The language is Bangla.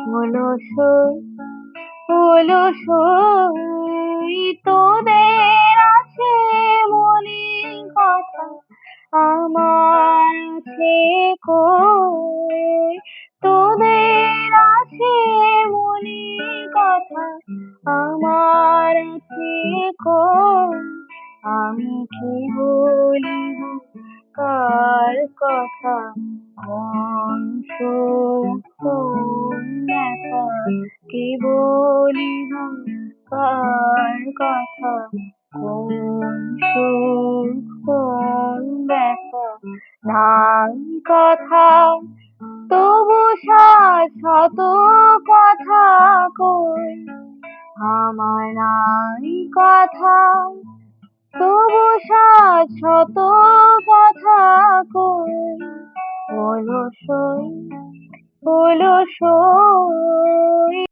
হলো সই, হলো সই, তোদের আছে মনে কথা, আমার আছে কই? তোদের আছে মনে কথা, আমার আছে কই? আমি কি বলিব কার কথা, কোন সুখ কোন ব্যথা, কি বলিব কার কথা, কোন সুখ কোন ব্যথা? নাই কথা তবু সাজ শত কথা কই, আমার নাই কথা তবু সাজ শত কথা কই। হলো সই, হলো সই।